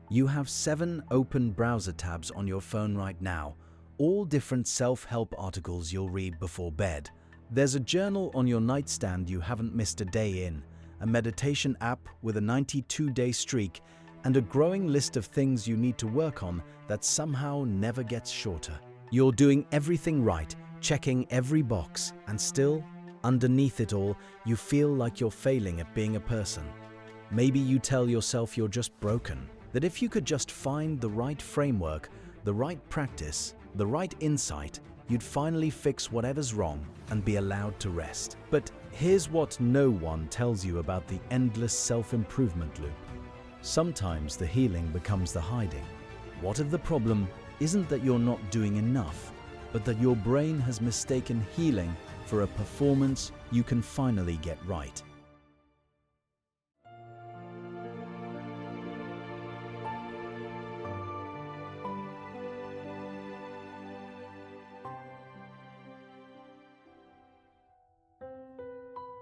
You have 7 open browser tabs on your phone right now, all different self-help articles you'll read before bed. There's a journal on your nightstand you haven't missed a day in, a meditation app with a 92-day streak, and a growing list of things you need to work on that somehow never gets shorter. You're doing everything right, checking every box, and still, underneath it all, you feel like you're failing at being a person. Maybe you tell yourself you're just broken, that if you could just find the right framework, the right practice, the right insight, you'd finally fix whatever's wrong and be allowed to rest. But here's what no one tells you about the endless self-improvement loop. Sometimes the healing becomes the hiding. What if the problem isn't that you're not doing enough, but that your brain has mistaken healing for a performance you can finally get right?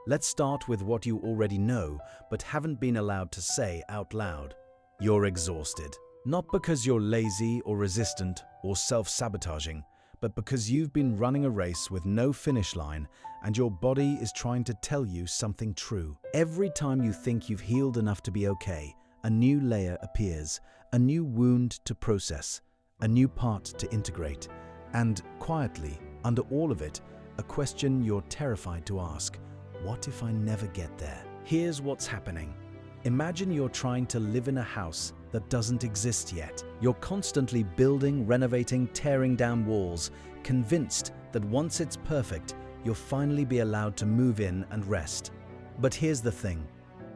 Let's start with what you already know but haven't been allowed to say out loud. You're exhausted. Not because you're lazy or resistant or self-sabotaging, but because you've been running a race with no finish line and your body is trying to tell you something true. Every time you think you've healed enough to be okay, a new layer appears, a new wound to process, a new part to integrate, and quietly, under all of it, a question you're terrified to ask. What if I never get there? Here's what's happening. Imagine you're trying to live in a house that doesn't exist yet. You're constantly building, renovating, tearing down walls, convinced that once it's perfect, you'll finally be allowed to move in and rest. But here's the thing.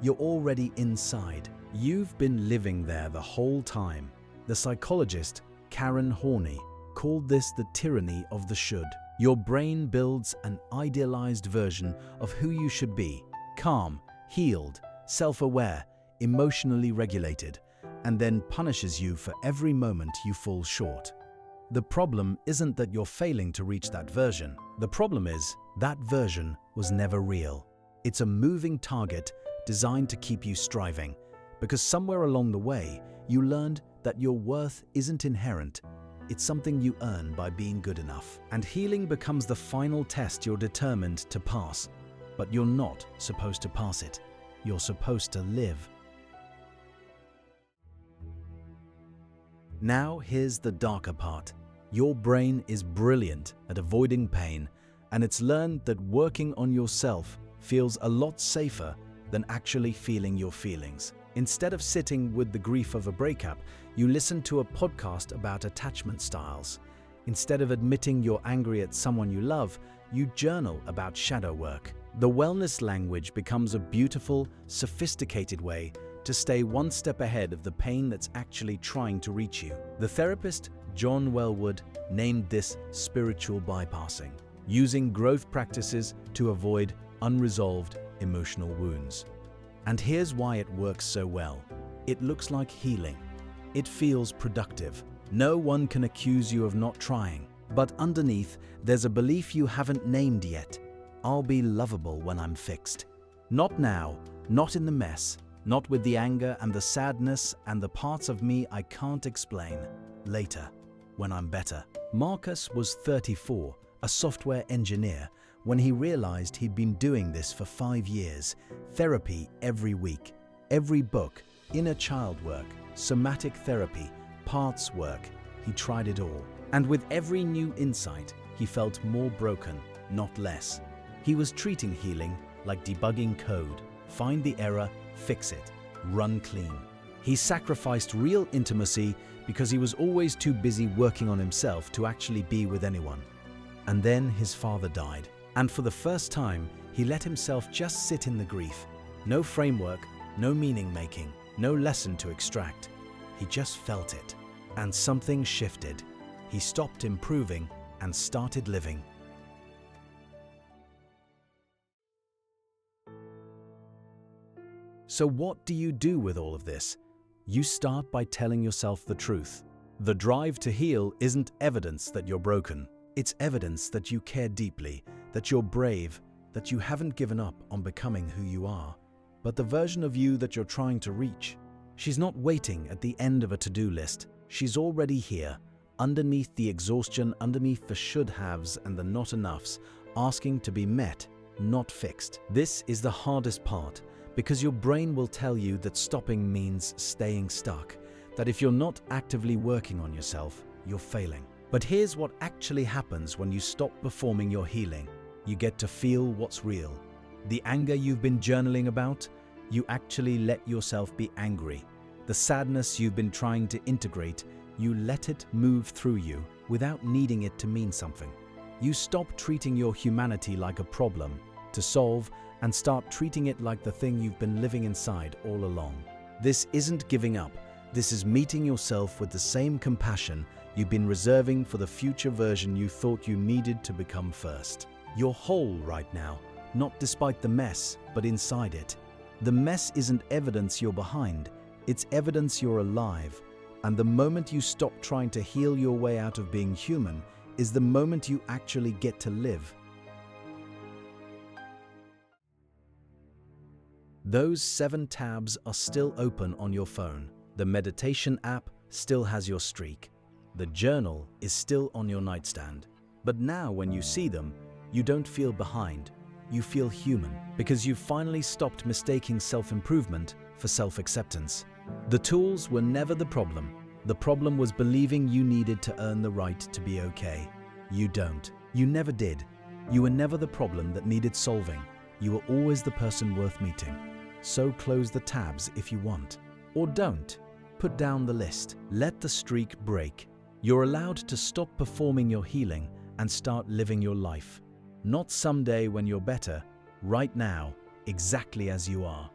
You're already inside. You've been living there the whole time. The psychologist, Karen Horney, called this the tyranny of the should. Your brain builds an idealized version of who you should be, calm, healed, self-aware, emotionally regulated, and then punishes you for every moment you fall short. The problem isn't that you're failing to reach that version. The problem is that version was never real. It's a moving target designed to keep you striving, because somewhere along the way, you learned that your worth isn't inherent. It's something you earn by being good enough. And healing becomes the final test you're determined to pass. But you're not supposed to pass it. You're supposed to live. Now here's the darker part. Your brain is brilliant at avoiding pain, and it's learned that working on yourself feels a lot safer than actually feeling your feelings. Instead of sitting with the grief of a breakup, you listen to a podcast about attachment styles. Instead of admitting you're angry at someone you love, you journal about shadow work. The wellness language becomes a beautiful, sophisticated way to stay one step ahead of the pain that's actually trying to reach you. The therapist, John Wellwood, named this spiritual bypassing, using growth practices to avoid unresolved emotional wounds. And here's why it works so well. It looks like healing. It feels productive. No one can accuse you of not trying. But underneath, there's a belief you haven't named yet. I'll be lovable when I'm fixed. Not now, not in the mess, not with the anger and the sadness and the parts of me I can't explain. Later, when I'm better. Marcus was 34, a software engineer, when he realized he'd been doing this for 5 years. Therapy every week, every book, inner child work, somatic therapy, parts work. He tried it all. And with every new insight, he felt more broken, not less. He was treating healing like debugging code. Find the error, fix it, run clean. He sacrificed real intimacy because he was always too busy working on himself to actually be with anyone. And then his father died. And for the first time, he let himself just sit in the grief. No framework, no meaning making, no lesson to extract. He just felt it. And something shifted. He stopped improving and started living. So what do you do with all of this? You start by telling yourself the truth. The drive to heal isn't evidence that you're broken. It's evidence that you care deeply, that you're brave, that you haven't given up on becoming who you are, but the version of you that you're trying to reach. She's not waiting at the end of a to-do list. She's already here, underneath the exhaustion, underneath the should-haves and the not-enoughs, asking to be met, not fixed. This is the hardest part, because your brain will tell you that stopping means staying stuck, that if you're not actively working on yourself, you're failing. But here's what actually happens when you stop performing your healing. You get to feel what's real. The anger you've been journaling about, you actually let yourself be angry. The sadness you've been trying to integrate, you let it move through you without needing it to mean something. You stop treating your humanity like a problem to solve and start treating it like the thing you've been living inside all along. This isn't giving up. This is meeting yourself with the same compassion you've been reserving for the future version you thought you needed to become first. You're whole right now, not despite the mess, but inside it. The mess isn't evidence you're behind, it's evidence you're alive. And the moment you stop trying to heal your way out of being human is the moment you actually get to live. Those 7 tabs are still open on your phone. The meditation app still has your streak. The journal is still on your nightstand. But now when you see them, you don't feel behind. You feel human, because you've finally stopped mistaking self-improvement for self-acceptance. The tools were never the problem. The problem was believing you needed to earn the right to be okay. You don't. You never did. You were never the problem that needed solving. You were always the person worth meeting. So close the tabs if you want. Or don't. Put down the list. Let the streak break. You're allowed to stop performing your healing and start living your life. Not someday when you're better, right now, exactly as you are.